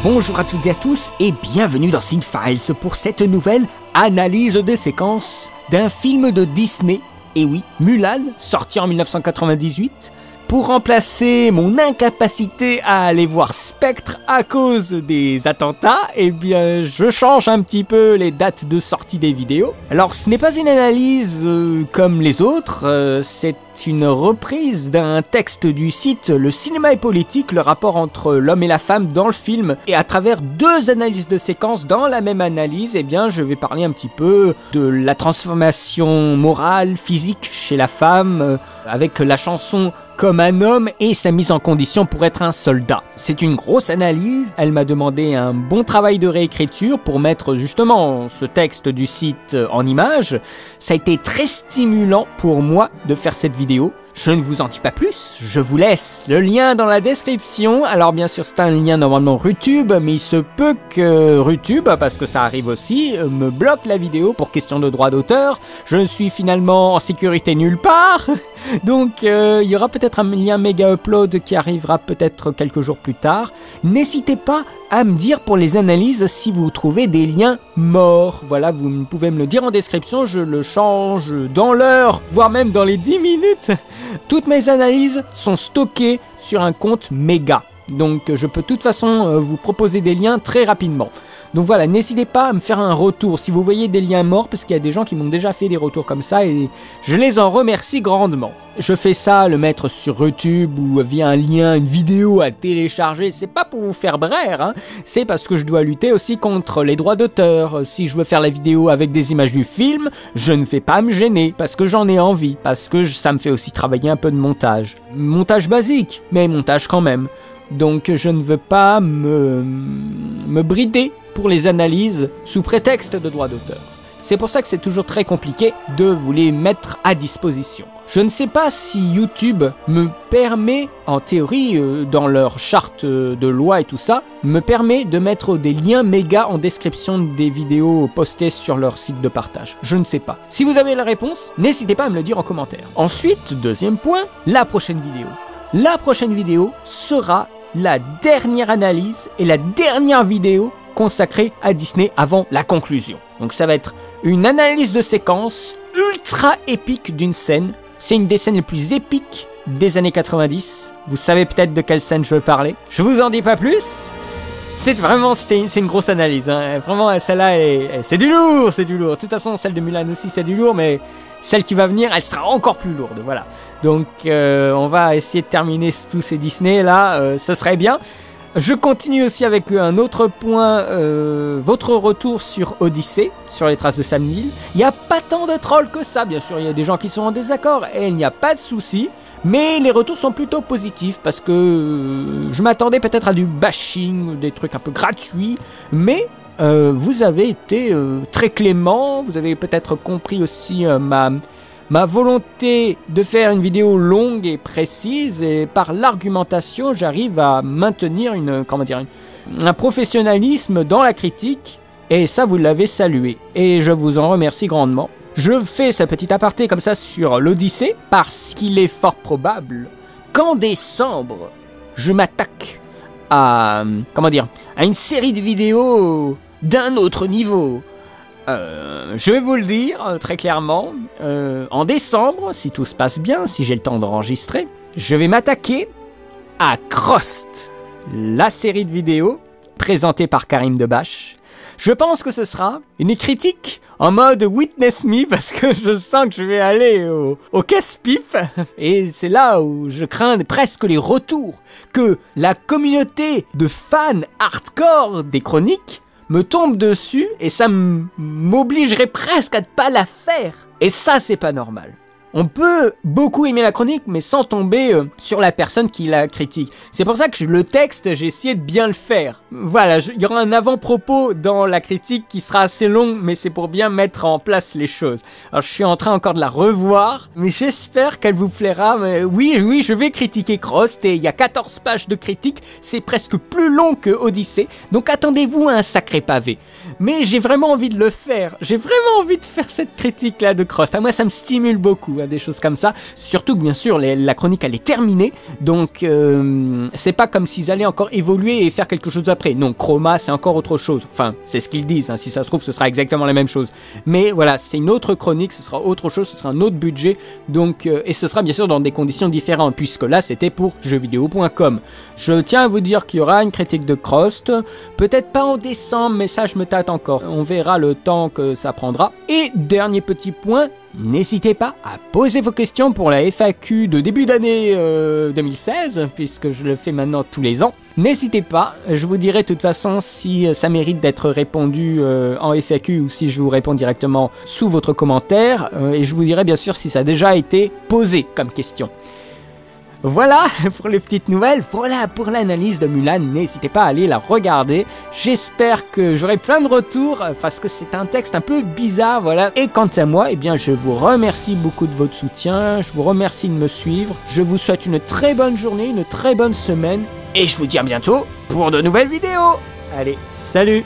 Bonjour à toutes et à tous et bienvenue dans Cinefiles pour cette nouvelle analyse des séquences d'un film de Disney, et oui, Mulan, sorti en 1998, pour remplacer mon incapacité à aller voir Spectre à cause des attentats. Eh bien, je change un petit peu les dates de sortie des vidéos. Alors, ce n'est pas une analyse comme les autres, c'est une reprise d'un texte du site Le Cinéma et Politique, le rapport entre l'homme et la femme dans le film, et à travers deux analyses de séquences dans la même analyse, eh bien, je vais parler un petit peu de la transformation morale, physique chez la femme, avec la chanson Comme un homme et sa mise en condition pour être un soldat. C'est une grosse analyse, elle m'a demandé un bon travail de réécriture pour mettre justement ce texte du site en images. Ça a été très stimulant pour moi de faire cette vidéo. Je ne vous en dis pas plus, je vous laisse le lien dans la description. Alors bien sûr c'est un lien normalement Rutube, mais il se peut que Rutube, parce que ça arrive aussi, me bloque la vidéo pour question de droit d'auteur. Je ne suis finalement en sécurité nulle part, donc il y aura peut-être un lien méga upload qui arrivera peut-être quelques jours plus tard. N'hésitez pas à me dire pour les analyses si vous trouvez des liens morts. Voilà, vous pouvez me le dire en description, je le change dans l'heure, voire même dans les 10 minutes. Toutes mes analyses sont stockées sur un compte méga. Donc je peux de toute façon vous proposer des liens très rapidement. Donc voilà, n'hésitez pas à me faire un retour si vous voyez des liens morts, parce qu'il y a des gens qui m'ont déjà fait des retours comme ça et je les en remercie grandement. Je fais ça, le mettre sur YouTube ou via un lien, une vidéo à télécharger, c'est pas pour vous faire braire, hein. C'est parce que je dois lutter aussi contre les droits d'auteur. Si je veux faire la vidéo avec des images du film, je ne vais pas me gêner, parce que j'en ai envie, parce que ça me fait aussi travailler un peu de montage. Montage basique, mais montage quand même. Donc je ne veux pas me brider pour les analyses sous prétexte de droit d'auteur. C'est pour ça que c'est toujours très compliqué de vous les mettre à disposition. Je ne sais pas si YouTube me permet, en théorie, dans leur charte de loi et tout ça, me permet de mettre des liens méga en description des vidéos postées sur leur site de partage. Je ne sais pas. Si vous avez la réponse, n'hésitez pas à me le dire en commentaire. Ensuite, deuxième point, la prochaine vidéo. La prochaine vidéo sera la dernière analyse et la dernière vidéo consacrée à Disney avant la conclusion. Donc ça va être une analyse de séquence ultra épique d'une scène. C'est une des scènes les plus épiques des années 90. Vous savez peut-être de quelle scène je veux parler. Je vous en dis pas plus. C'est une grosse analyse, hein. Vraiment, celle-là, c'est du lourd, c'est du lourd. De toute façon, celle de Mulan aussi, c'est du lourd, mais celle qui va venir, elle sera encore plus lourde, voilà. Donc, on va essayer de terminer tous ces Disney, là, ce serait bien. Je continue aussi avec un autre point, votre retour sur Odyssée, sur les traces de Sam Neill. Il n'y a pas tant de trolls que ça, bien sûr, il y a des gens qui sont en désaccord, et il n'y a pas de souci. Mais les retours sont plutôt positifs, parce que je m'attendais peut-être à du bashing, des trucs un peu gratuits, mais vous avez été très clément, vous avez peut-être compris aussi ma volonté de faire une vidéo longue et précise, et par l'argumentation, j'arrive à maintenir un professionnalisme dans la critique, et ça, vous l'avez salué, et je vous en remercie grandement. Je fais ce petit aparté comme ça sur l'Odyssée, parce qu'il est fort probable qu'en décembre, je m'attaque à une série de vidéos d'un autre niveau. Je vais vous le dire très clairement, en décembre, si tout se passe bien, si j'ai le temps d'enregistrer, je vais m'attaquer à Crost, la série de vidéos présentée par Karim Debache. Je pense que ce sera une critique en mode Witness Me, parce que je sens que je vais aller au casse-pipe. Et c'est là où je crains presque les retours que la communauté de fans hardcore des chroniques me tombe dessus, et ça m'obligerait presque à ne pas la faire. Et ça, c'est pas normal. On peut beaucoup aimer la chronique, mais sans tomber sur la personne qui la critique. C'est pour ça que le texte, j'ai essayé de bien le faire. Voilà, il y aura un avant-propos dans la critique qui sera assez long, mais c'est pour bien mettre en place les choses. Alors, je suis en train encore de la revoir, mais j'espère qu'elle vous plaira. Mais oui, je vais critiquer Crost, et il y a 14 pages de critique. C'est presque plus long que Odyssée, donc attendez-vous à un sacré pavé. mais j'ai vraiment envie de le faire. J'ai vraiment envie de faire cette critique-là de Crost. Moi, ça me stimule beaucoup, des choses comme ça. Surtout que, bien sûr, la chronique, elle est terminée. Donc, c'est pas comme s'ils allaient encore évoluer et faire quelque chose après. Non, Chroma, c'est encore autre chose. Enfin, c'est ce qu'ils disent. Si ça se trouve, ce sera exactement la même chose. Mais voilà, c'est une autre chronique, ce sera autre chose, ce sera un autre budget. Donc, et ce sera bien sûr dans des conditions différentes, puisque là, c'était pour jeuxvideo.com. Je tiens à vous dire qu'il y aura une critique de Crost. Peut-être pas en décembre, mais ça, je me tâte encore. On verra le temps que ça prendra. Et dernier petit point, n'hésitez pas à poser vos questions pour la FAQ de début d'année 2016, puisque je le fais maintenant tous les ans. N'hésitez pas, je vous dirai de toute façon si ça mérite d'être répondu en FAQ ou si je vous réponds directement sous votre commentaire. Et je vous dirai bien sûr si ça a déjà été posé comme question. Voilà pour les petites nouvelles, voilà pour l'analyse de Mulan, n'hésitez pas à aller la regarder. J'espère que j'aurai plein de retours parce que c'est un texte un peu bizarre, voilà. Et quant à moi, eh bien je vous remercie beaucoup de votre soutien, je vous remercie de me suivre. Je vous souhaite une très bonne journée, une très bonne semaine et je vous dis à bientôt pour de nouvelles vidéos. Allez, salut!